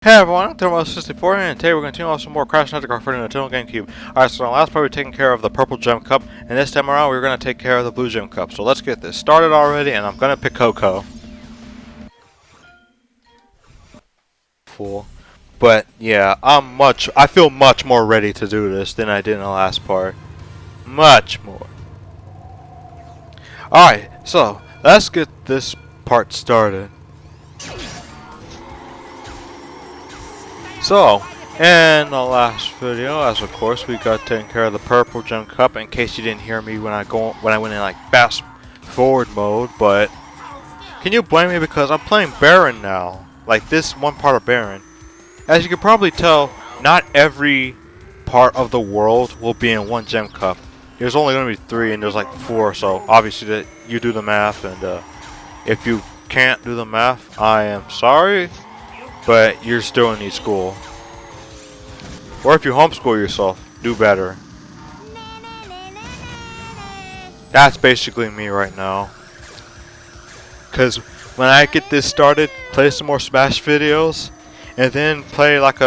Hey everyone, I'm Anthon-patapon, and today we're going to continue on some more Crash Nitro Kart for the Nintendo Gamecube. Alright, so in the last part we were taking care of the purple gem cup, and this time around we're going to take care of the blue gem cup. So let's get this started already, and I'm going to pick Coco. Fool. But yeah, I feel much more ready to do this than I did in the last part. Much more. Alright, so let's get this part started. So, in the last video, as of course, we got taken care of the purple gem cup. In case you didn't hear me when I went in like fast forward mode, but can you blame me because I'm playing Baron now? Like this one part of Baron. As you can probably tell, not every part of the world will be in one gem cup. There's only going to be 3, and there's like 4. So obviously, that you do the math, and if you can't do the math, I am sorry. But you're still in school. Or if you homeschool yourself, do better. That's basically me right now. Cause when I get this started, play some more Smash videos, and then play like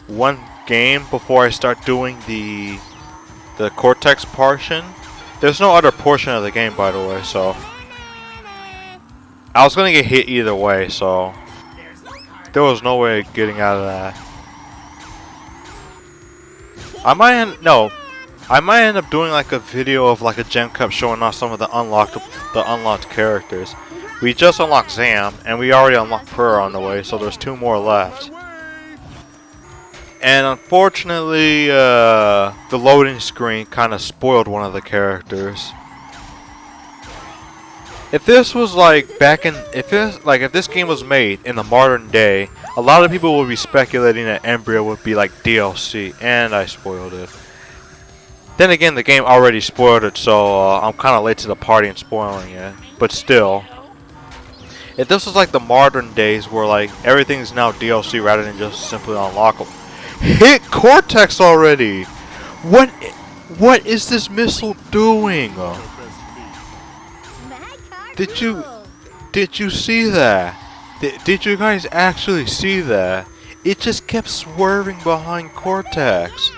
one game before I start doing the Cortex portion. There's no other portion of the game, by the way, so I was gonna get hit either way, so there was no way of getting out of that. I might end up doing like a video of like a gem cup showing off some of the unlocked characters. We just unlocked Zam, and we already unlocked Pearl on the way, so there's 2 more left. And unfortunately, the loading screen kind of spoiled one of the characters. If this was like if this game was made in the modern day, a lot of people would be speculating that Embryo would be like DLC, and I spoiled it. Then again, the game already spoiled it, so I'm kind of late to the party in spoiling it. But still, if this was like the modern days where like everything's now DLC rather than just simply unlockable. Hit Cortex already! What is this missile doing? Did you see that? Did you guys actually see that? It just kept swerving behind Cortex.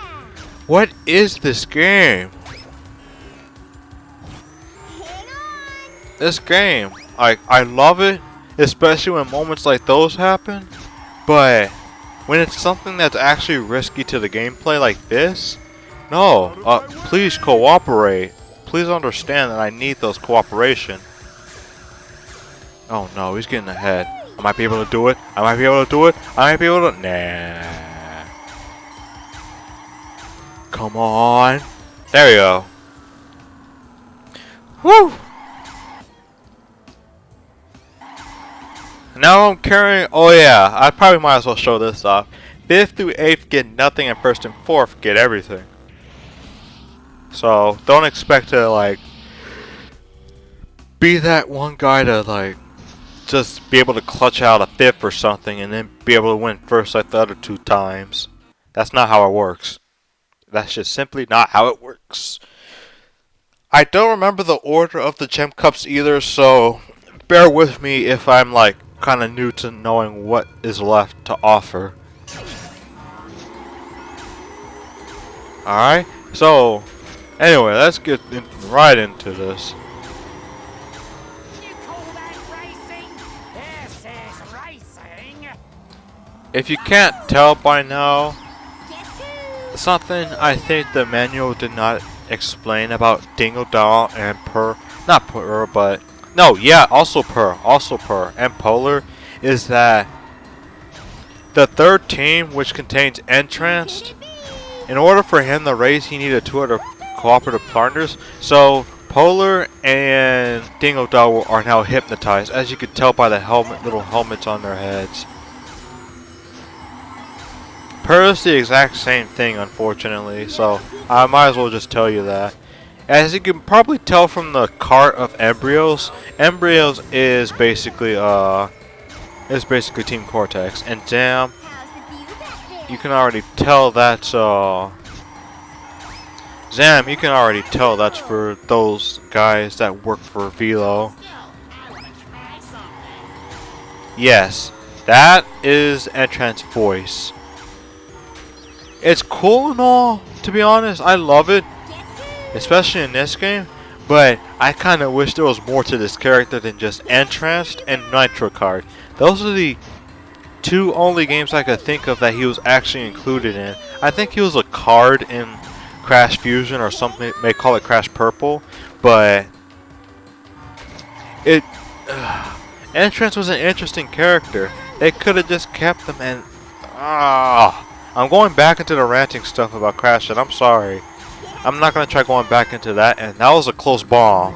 What is this game? This game, I love it, especially when moments like those happen. But when it's something that's actually risky to the gameplay like this, no. Please cooperate. Please understand that I need those cooperation. Oh no, he's getting ahead. I might be able to do it. I might be able to do it. I might be able to. Nah. Come on. There we go. Woo! Now I'm carrying. Oh yeah, I probably might as well show this off. 5th through 8th get nothing, and 1st and 4th get everything. So don't expect to like be that one guy to like just be able to clutch out a 5th or something and then be able to win 1st like the other 2 times. That's not how it works. That's just simply not how it works. I don't remember the order of the gem cups either, so bear with me if I'm like kind of new to knowing what is left to offer. Alright, so anyway, let's get right into this. If you can't tell by now, something I think the manual did not explain about Dingle Doll and not Purr, but no, yeah, also Purr, and Polar, is that the 3rd team, which contains Entranced, in order for him to race, he needed 2 other cooperative partners. So Polar and Dingle Doll are now hypnotized, as you could tell by the little helmets on their heads. Pearl is the exact same thing, unfortunately, so I might as well just tell you that. As you can probably tell from the cart of Embryos is basically Team Cortex, and damn, you can already tell that's Zam. You can already tell that's for those guys that work for Velo. Yes, That is Anthon's voice. It's cool and all, to be honest. I love it, especially in this game. But I kind of wish there was more to this character than just Anthon and Nitro Kart. Those are the two only games I could think of that he was actually included in. I think he was a card in Crash Fusion or something. May call it Crash Purple, but Anthon was an interesting character. They could have just kept them, and I'm going back into the ranting stuff about Crash, and I'm sorry. I'm not gonna try going back into that, and that was a close bomb.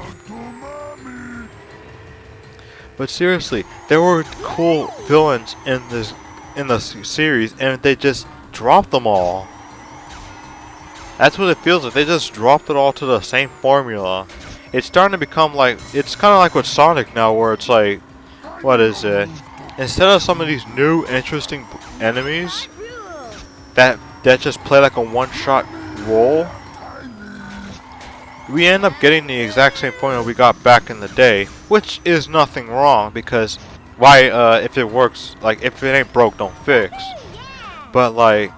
But seriously, there were cool villains in the series, and they just dropped them all. That's what it feels like. They just dropped it all to the same formula. It's starting to become like, it's kind of like with Sonic now, where it's like, what is it? Instead of some of these new interesting enemies that just play like a one-shot role, we end up getting the exact same formula we got back in the day, which is nothing wrong, because why, if it works, like, if it ain't broke, don't fix. But like,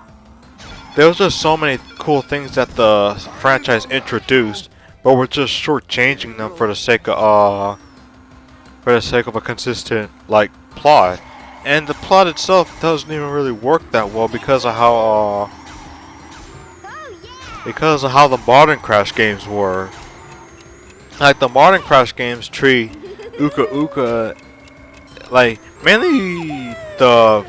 there was just so many cool things that the franchise introduced, but we're just shortchanging them for the sake of a consistent, like, plot. And the plot itself doesn't even really work that well because of how the modern Crash games were. Like, the modern Crash games treat Uka Uka, like, mainly the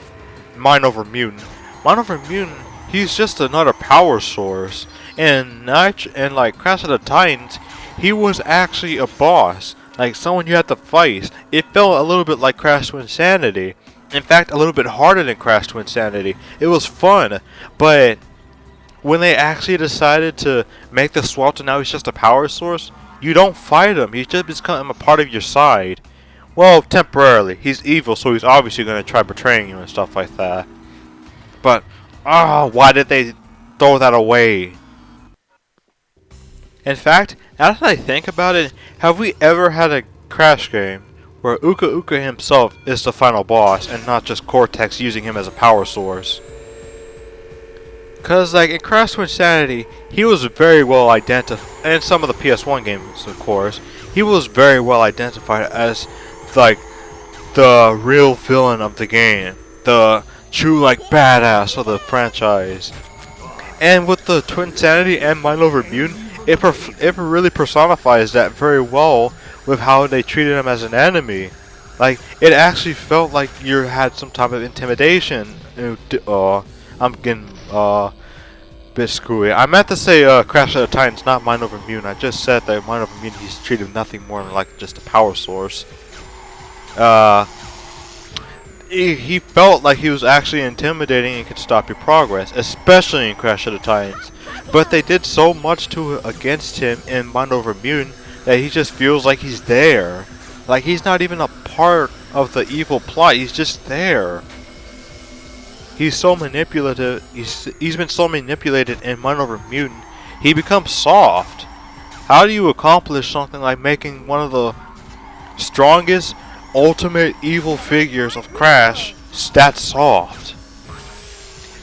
Mind Over Mutant. Mind Over Mutant, he's just another power source. And like Crash of the Titans, he was actually a boss, like someone you had to fight. It felt a little bit like Crash to Insanity. In fact, a little bit harder than Crash to Insanity. It was fun, but when they actually decided to make the swap to now he's just a power source, you don't fight him. He's just become a part of your side. Well, temporarily. He's evil, so he's obviously going to try betraying you and stuff like that. But, why did they throw that away? In fact, now that I think about it, have we ever had a Crash game where Uka Uka himself is the final boss and not just Cortex using him as a power source? Cause like in Crash to Insanity, he was very well identified, and some of the PS1 games, of course, he was very well identified as like the real villain of the game, the true like badass of the franchise. And with the Twin Insanity and Mind Over Mutant, it really personifies that very well with how they treated him as an enemy. Like, it actually felt like you had some type of intimidation. I'm getting a bit screwy. I meant to say Crash of the Titans, not Mind Over Mutant. I just said that Mind Over Mutant, he's treated nothing more than like just a power source. He felt like he was actually intimidating and could stop your progress, especially in Crash of the Titans. But they did so much against him in Mind Over Mutant that he just feels like he's there. Like, he's not even a part of the evil plot, he's just there. He's so manipulative. He's been so manipulated in Mind Over Mutant, he becomes soft. How do you accomplish something like making one of the strongest, ultimate evil figures of Crash that soft?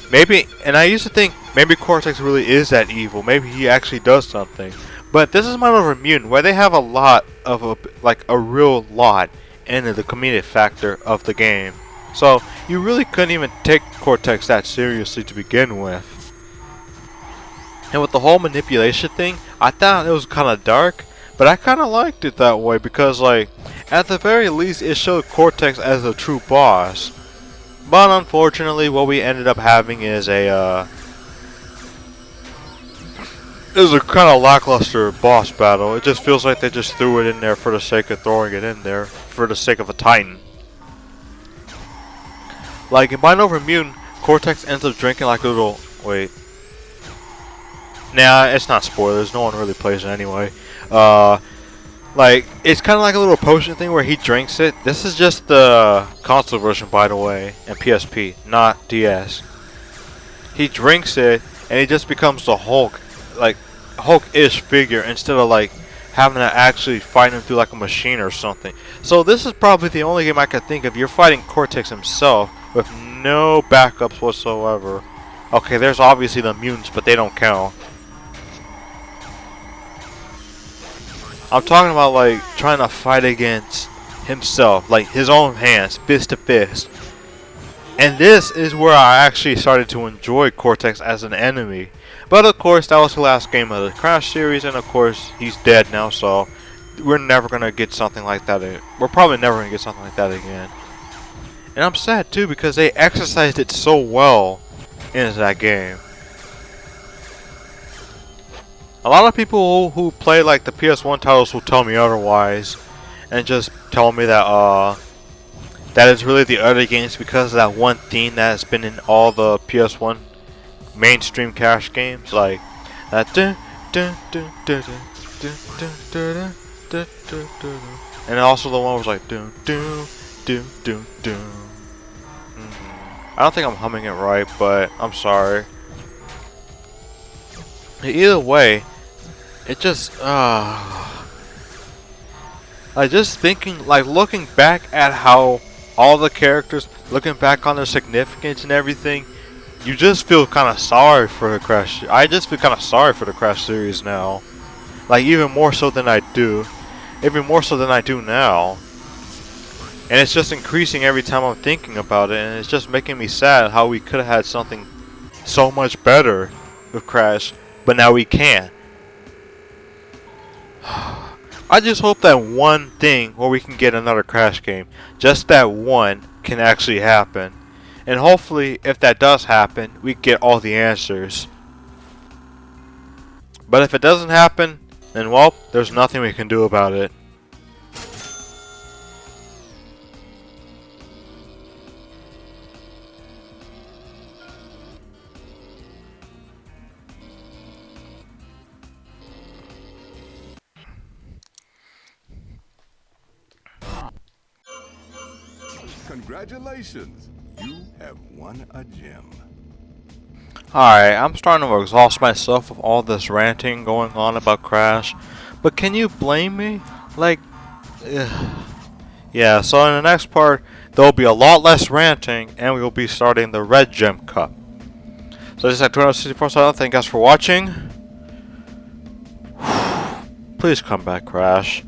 Maybe, and I used to think maybe Cortex really is that evil. Maybe he actually does something. But this is Mind Over Mutant, where they have a lot of a real lot into the comedic factor of the game. So you really couldn't even take Cortex that seriously to begin with. And with the whole manipulation thing, I thought it was kind of dark, but I kind of liked it that way because, like, at the very least, it showed Cortex as a true boss. But unfortunately, what we ended up having is a kind of lackluster boss battle. It just feels like they just threw it in there for the sake of throwing it in there, for the sake of a Titan. Like in Mind Over Mutant, Cortex ends up drinking like a little. Wait. Nah, it's not spoilers. No one really plays it anyway. Like, it's kind of like a little potion thing where he drinks it. This is just the console version, by the way, and PSP, not DS. He drinks it, and he just becomes the Hulk, like, Hulk-ish figure, instead of, like, having to actually fight him through like a machine or something. So this is probably the only game I could think of. You're fighting Cortex himself with no backups whatsoever. Okay, there's obviously the mutants, but they don't count. I'm talking about like trying to fight against himself, like his own hands, fist to fist. And this is where I actually started to enjoy Cortex as an enemy. But of course, that was the last game of the Crash series, and of course, he's dead now, so we're never gonna get something like that. We're probably never gonna get something like that again. And I'm sad too because they exercised it so well in that game. A lot of people who play like the PS1 titles will tell me otherwise, and just tell me that that is really the other games because of that one theme that has been in all the PS1 mainstream Crash games, like that. And also the one was like I don't think I'm humming it right, but I'm sorry. Either way, it just like just thinking, like looking back at how all the characters, looking back on their significance and everything, you just feel kind of sorry for the Crash. I just feel kind of sorry for the Crash series now, like even more so than I do now. And it's just increasing every time I'm thinking about it, and it's just making me sad how we could have had something so much better with Crash, but now we can't. I just hope that one thing where we can get another Crash game, just that one, can actually happen. And hopefully, if that does happen, we get all the answers. But if it doesn't happen, then well, there's nothing we can do about it. Congratulations, you have won a gem. Alright, I'm starting to exhaust myself with all this ranting going on about Crash. But can you blame me? Like, yeah, so in the next part, there'll be a lot less ranting, and we will be starting the Red Gem Cup. So this is at 264, so thank you guys for watching. Please come back, Crash.